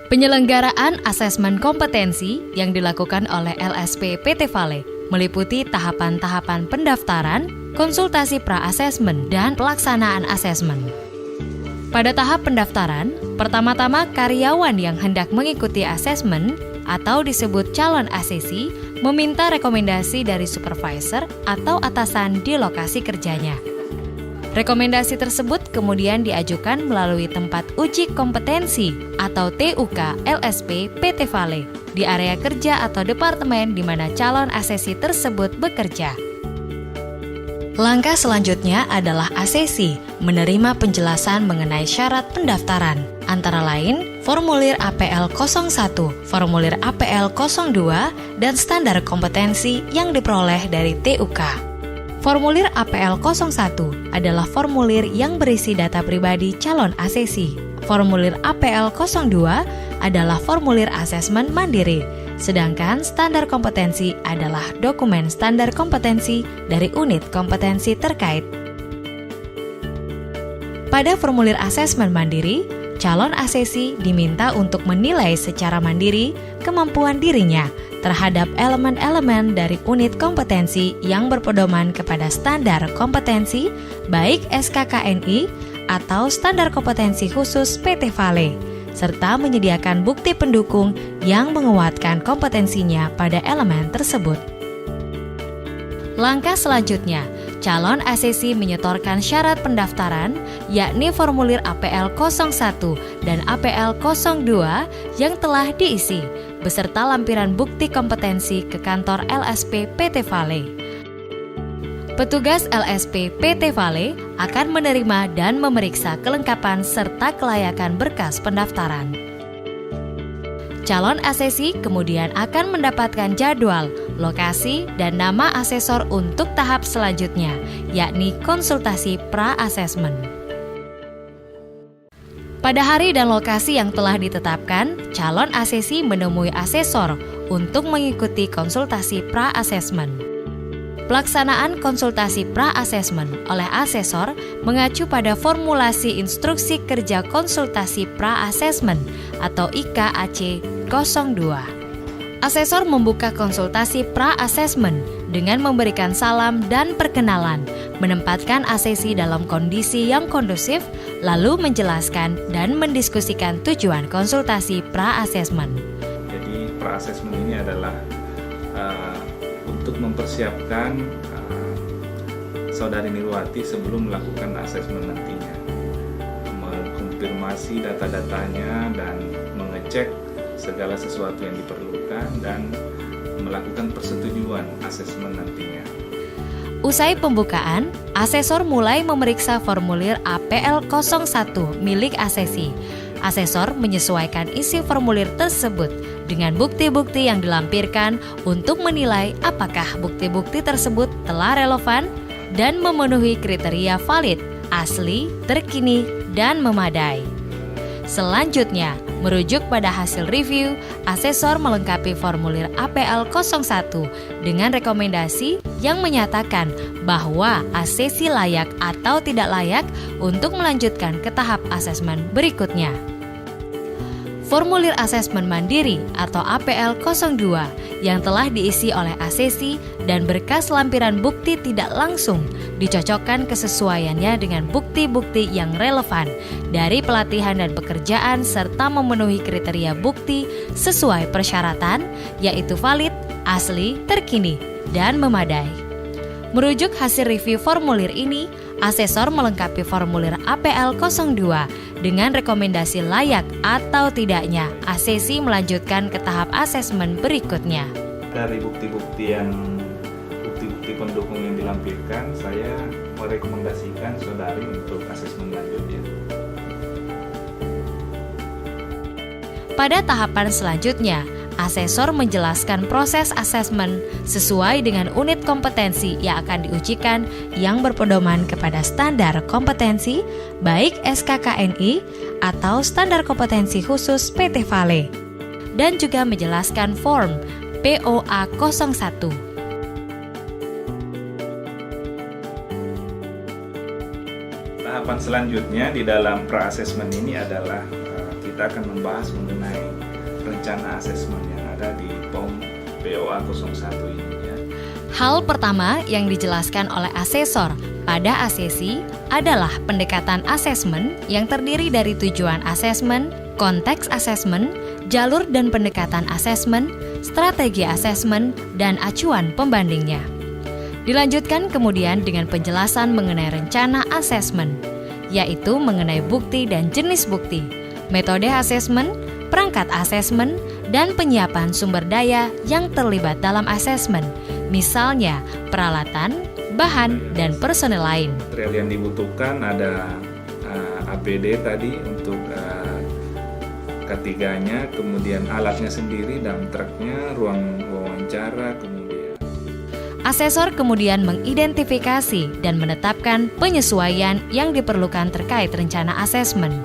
Penyelenggaraan asesmen kompetensi yang dilakukan oleh LSP PT Vale meliputi tahapan-tahapan pendaftaran, konsultasi pra-asesmen, dan pelaksanaan asesmen. Pada tahap pendaftaran, pertama-tama karyawan yang hendak mengikuti asesmen atau disebut calon ACC meminta rekomendasi dari supervisor atau atasan di lokasi kerjanya. Rekomendasi tersebut kemudian diajukan melalui tempat uji kompetensi atau TUK LSP PT Vale di area kerja atau departemen di mana calon ACC tersebut bekerja. Langkah selanjutnya adalah ACC menerima penjelasan mengenai syarat pendaftaran, antara lain formulir APL 01, formulir APL 02, dan standar kompetensi yang diperoleh dari TUK. Formulir APL 01 adalah formulir yang berisi data pribadi calon ACC. Formulir APL 02 adalah formulir asesmen mandiri, sedangkan standar kompetensi adalah dokumen standar kompetensi dari unit kompetensi terkait. Pada formulir asesmen mandiri, calon ACC diminta untuk menilai secara mandiri kemampuan dirinya terhadap elemen-elemen dari unit kompetensi yang berpedoman kepada standar kompetensi baik SKKNI atau standar kompetensi khusus PT Vale, serta menyediakan bukti pendukung yang menguatkan kompetensinya pada elemen tersebut. Langkah selanjutnya, calon ACC menyetorkan syarat pendaftaran, yakni formulir APL 01 dan APL 02 yang telah diisi, beserta lampiran bukti kompetensi ke kantor LSP PT Vale. Petugas LSP PT Vale akan menerima dan memeriksa kelengkapan serta kelayakan berkas pendaftaran. Calon ACC kemudian akan mendapatkan jadwal, lokasi, dan nama asesor untuk tahap selanjutnya, yakni konsultasi pra-asesmen. Pada hari dan lokasi yang telah ditetapkan, calon ACC menemui asesor untuk mengikuti konsultasi pra-asesmen. Pelaksanaan konsultasi pra-asesmen oleh asesor mengacu pada formulasi instruksi kerja konsultasi pra-asesmen atau IKAC 02. Asesor membuka konsultasi pra-asesmen dengan memberikan salam dan perkenalan, menempatkan ACC dalam kondisi yang kondusif, lalu menjelaskan dan mendiskusikan tujuan konsultasi pra-asesmen. Jadi pra-asesmen ini adalah untuk mempersiapkan Saudari Nirwati sebelum melakukan asesmen nantinya, mengkonfirmasi data-datanya dan mengecek segala sesuatu yang diperlukan dan melakukan persetujuan asesmen nantinya. Usai pembukaan, asesor mulai memeriksa formulir APL 01 milik ACC. Asesor menyesuaikan isi formulir tersebut dengan bukti-bukti yang dilampirkan untuk menilai apakah bukti-bukti tersebut telah relevan dan memenuhi kriteria valid, asli, terkini, dan memadai. Selanjutnya, merujuk pada hasil review, asesor melengkapi formulir APL 01 dengan rekomendasi yang menyatakan bahwa ACC layak atau tidak layak untuk melanjutkan ke tahap asesmen berikutnya. Formulir asesmen mandiri atau APL 02 yang telah diisi oleh ACC dan berkas lampiran bukti tidak langsung dicocokkan kesesuaiannya dengan bukti-bukti yang relevan dari pelatihan dan pekerjaan serta memenuhi kriteria bukti sesuai persyaratan, yaitu valid, asli, terkini, dan memadai. Merujuk hasil review formulir ini, asesor melengkapi formulir APL 02 dengan rekomendasi layak atau tidaknya ACC melanjutkan ke tahap asesmen berikutnya. Dari bukti-bukti pendukung yang dilampirkan, saya merekomendasikan saudari untuk asesmen lanjutnya. Pada tahapan selanjutnya, asesor menjelaskan proses asesmen sesuai dengan unit kompetensi yang akan diujikan yang berpedoman kepada standar kompetensi baik SKKNI atau standar kompetensi khusus PT Vale, dan juga menjelaskan form POA 01. Tahapan selanjutnya di dalam pra-asesmen ini adalah kita kita akan membahas mengenai rencana asesmen yang ada di POM POA 01 ini ya. Hal pertama yang dijelaskan oleh asesor pada asesi adalah pendekatan asesmen yang terdiri dari tujuan asesmen, konteks asesmen, jalur dan pendekatan asesmen, strategi asesmen, dan acuan pembandingnya. Dilanjutkan kemudian dengan penjelasan mengenai rencana asesmen, yaitu mengenai bukti dan jenis bukti, metode asesmen, perangkat asesmen, dan penyiapan sumber daya yang terlibat dalam asesmen, misalnya peralatan, bahan, dan personel lain. Material yang dibutuhkan ada APD tadi untuk ketiganya, kemudian alatnya sendiri, dump trucknya, ruang wawancara, kemudian Asesor kemudian mengidentifikasi dan menetapkan penyesuaian yang diperlukan terkait rencana asesmen.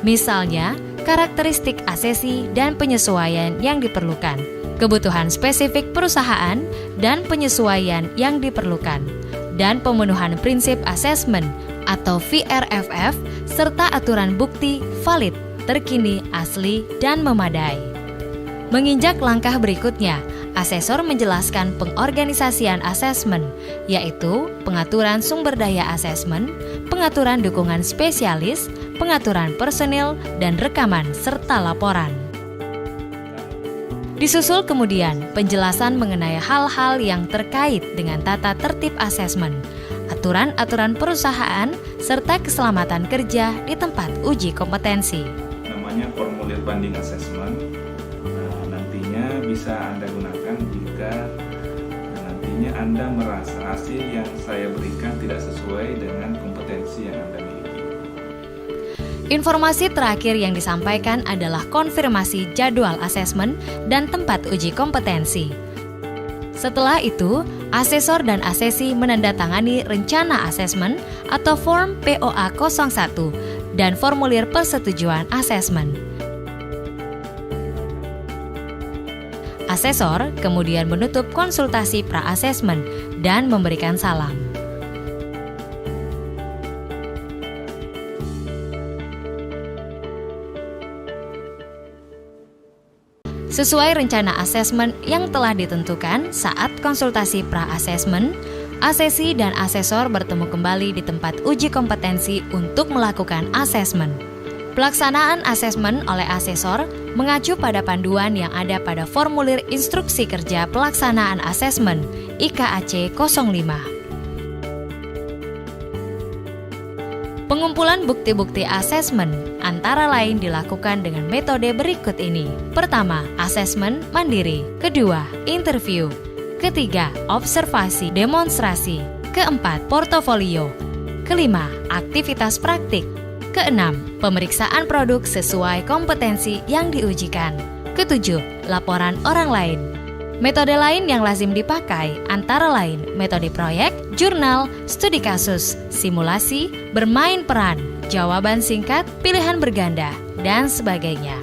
Misalnya, karakteristik asesi dan penyesuaian yang diperlukan, kebutuhan spesifik perusahaan dan penyesuaian yang diperlukan, dan pemenuhan prinsip asesmen atau VRFF, serta aturan bukti valid, terkini, asli, dan memadai. Menginjak langkah berikutnya, asesor menjelaskan pengorganisasian asesmen, yaitu pengaturan sumber daya asesmen, pengaturan dukungan spesialis, pengaturan personil, dan rekaman serta laporan. Disusul kemudian penjelasan mengenai hal-hal yang terkait dengan tata tertib asesmen, aturan-aturan perusahaan, serta keselamatan kerja di tempat uji kompetensi. Namanya formulir banding asesmen. Nantinya bisa Anda gunakan jika nantinya Anda merasa hasil yang saya berikan tidak sesuai dengan kompetensi yang Anda miliki. Informasi terakhir yang disampaikan adalah konfirmasi jadwal asesmen dan tempat uji kompetensi. Setelah itu, asesor dan asesi menandatangani rencana asesmen atau form POA 01 dan formulir persetujuan asesmen. Asesor kemudian menutup konsultasi pra-asesmen dan memberikan salam. Sesuai rencana asesmen yang telah ditentukan saat konsultasi pra-asesmen, asesi dan asesor bertemu kembali di tempat uji kompetensi untuk melakukan asesmen. Pelaksanaan asesmen oleh asesor mengacu pada panduan yang ada pada formulir instruksi kerja pelaksanaan asesmen IKAC 05. Pengumpulan bukti-bukti asesmen antara lain dilakukan dengan metode berikut ini. Pertama, asesmen mandiri. Kedua, interview. Ketiga, observasi demonstrasi. Keempat, portofolio. Kelima, aktivitas praktik. Keenam, pemeriksaan produk sesuai kompetensi yang diujikan. Ketujuh, laporan orang lain. Metode lain yang lazim dipakai antara lain metode proyek, jurnal, studi kasus, simulasi, bermain peran, jawaban singkat, pilihan berganda, dan sebagainya.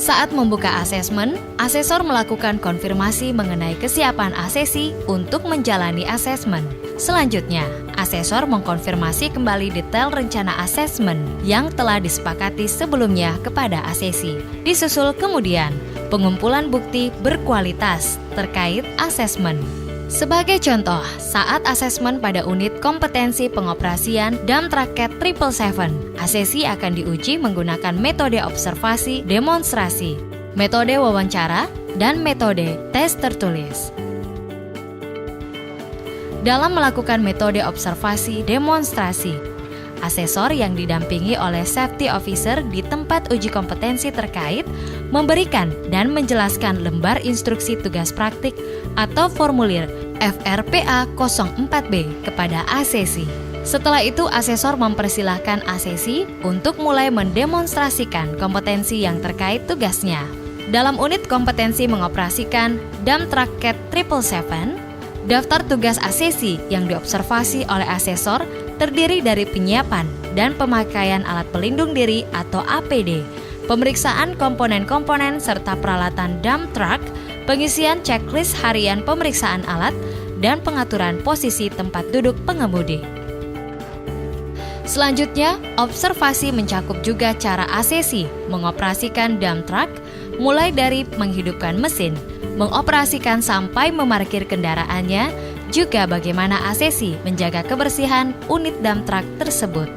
Saat membuka asesmen, asesor melakukan konfirmasi mengenai kesiapan asesi untuk menjalani asesmen. Selanjutnya, asesor mengkonfirmasi kembali detail rencana asesmen yang telah disepakati sebelumnya kepada asesi. Disusul kemudian pengumpulan bukti berkualitas terkait asesmen. Sebagai contoh, saat asesmen pada unit kompetensi pengoperasian dump truck Cat 777, asesi akan diuji menggunakan metode observasi demonstrasi, metode wawancara, dan metode tes tertulis. Dalam melakukan metode observasi demonstrasi, asesor yang didampingi oleh safety officer di tempat uji kompetensi terkait memberikan dan menjelaskan lembar instruksi tugas praktik atau formulir FRPA 04B kepada asesi. Setelah itu, asesor mempersilahkan asesi untuk mulai mendemonstrasikan kompetensi yang terkait tugasnya. Dalam unit kompetensi mengoperasikan dump truck Cat 777, daftar tugas asesi yang diobservasi oleh asesor terdiri dari penyiapan dan pemakaian alat pelindung diri atau APD, pemeriksaan komponen-komponen serta peralatan dump truck, pengisian checklist harian pemeriksaan alat, dan pengaturan posisi tempat duduk pengemudi. Selanjutnya, observasi mencakup juga cara ACC mengoperasikan dump truck, mulai dari menghidupkan mesin, mengoperasikan sampai memarkir kendaraannya, juga bagaimana ACC menjaga kebersihan unit dump truck tersebut.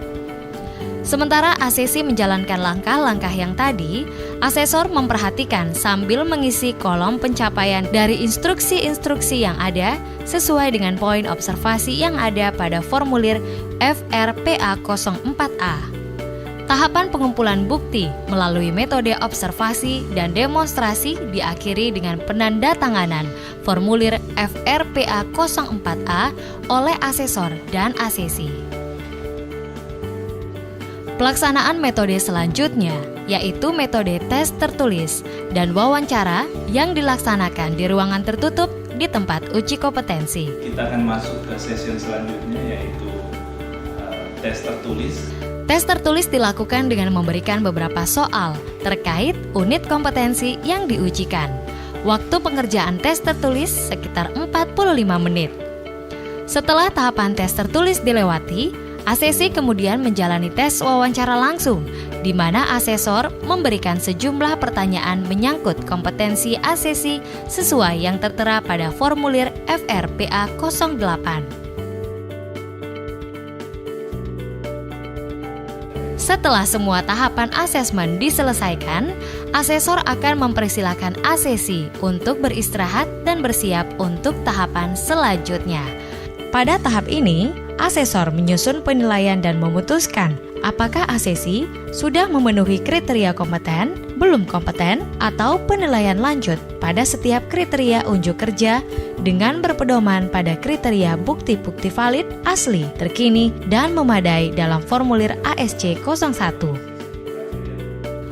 Sementara ACC menjalankan langkah-langkah yang tadi, asesor memperhatikan sambil mengisi kolom pencapaian dari instruksi-instruksi yang ada sesuai dengan poin observasi yang ada pada formulir FRPA 04A. Tahapan pengumpulan bukti melalui metode observasi dan demonstrasi diakhiri dengan penandatanganan formulir FRPA 04A oleh asesor dan ACC. Pelaksanaan metode selanjutnya yaitu metode tes tertulis dan wawancara yang dilaksanakan di ruangan tertutup di tempat uji kompetensi. Kita akan masuk ke sesi selanjutnya yaitu tes tertulis. Tes tertulis dilakukan dengan memberikan beberapa soal terkait unit kompetensi yang diujikan. Waktu pengerjaan tes tertulis sekitar 45 menit. Setelah tahapan tes tertulis dilewati, ACC kemudian menjalani tes wawancara langsung, di mana asesor memberikan sejumlah pertanyaan menyangkut kompetensi ACC sesuai yang tertera pada formulir FRPA 08. Setelah semua tahapan asesmen diselesaikan, asesor akan mempersilahkan ACC untuk beristirahat dan bersiap untuk tahapan selanjutnya. Pada tahap ini, asesor menyusun penilaian dan memutuskan apakah ACC sudah memenuhi kriteria kompeten, belum kompeten, atau penilaian lanjut pada setiap kriteria unjuk kerja dengan berpedoman pada kriteria bukti-bukti valid, asli, terkini, dan memadai dalam formulir ASC 01.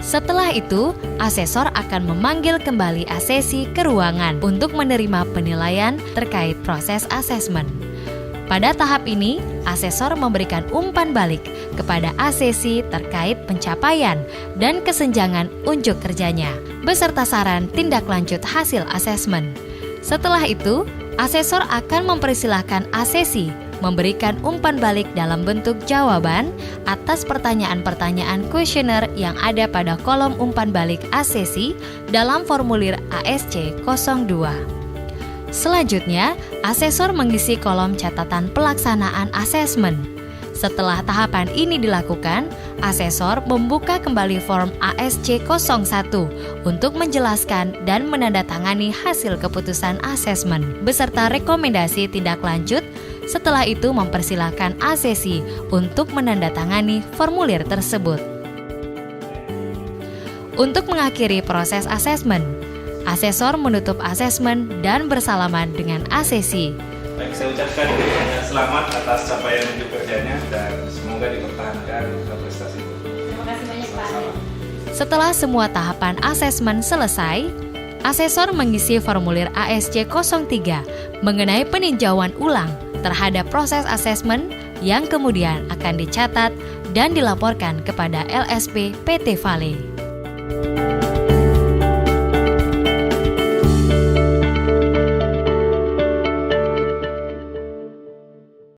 Setelah itu, asesor akan memanggil kembali ACC ke ruangan untuk menerima penilaian terkait proses asesmen. Pada tahap ini, asesor memberikan umpan balik kepada ACC terkait pencapaian dan kesenjangan unjuk kerjanya, beserta saran tindak lanjut hasil asesmen. Setelah itu, asesor akan mempersilahkan ACC memberikan umpan balik dalam bentuk jawaban atas pertanyaan-pertanyaan kuesioner yang ada pada kolom umpan balik ACC dalam formulir ASC 02. Selanjutnya, asesor mengisi kolom catatan pelaksanaan asesmen. Setelah tahapan ini dilakukan, asesor membuka kembali form ASC 01 untuk menjelaskan dan menandatangani hasil keputusan asesmen beserta rekomendasi tindak lanjut. Setelah itu mempersilahkan ACC untuk menandatangani formulir tersebut. Untuk mengakhiri proses asesmen, asesor menutup asesmen dan bersalaman dengan ACC. Baik, saya ucapkan selamat atas capaian unjuk kerjanya dan semoga dipertahankan prestasi. Terima kasih banyak Pak. Setelah semua tahapan asesmen selesai, asesor mengisi formulir ASC 03 mengenai peninjauan ulang terhadap proses asesmen yang kemudian akan dicatat dan dilaporkan kepada LSP PT Vale.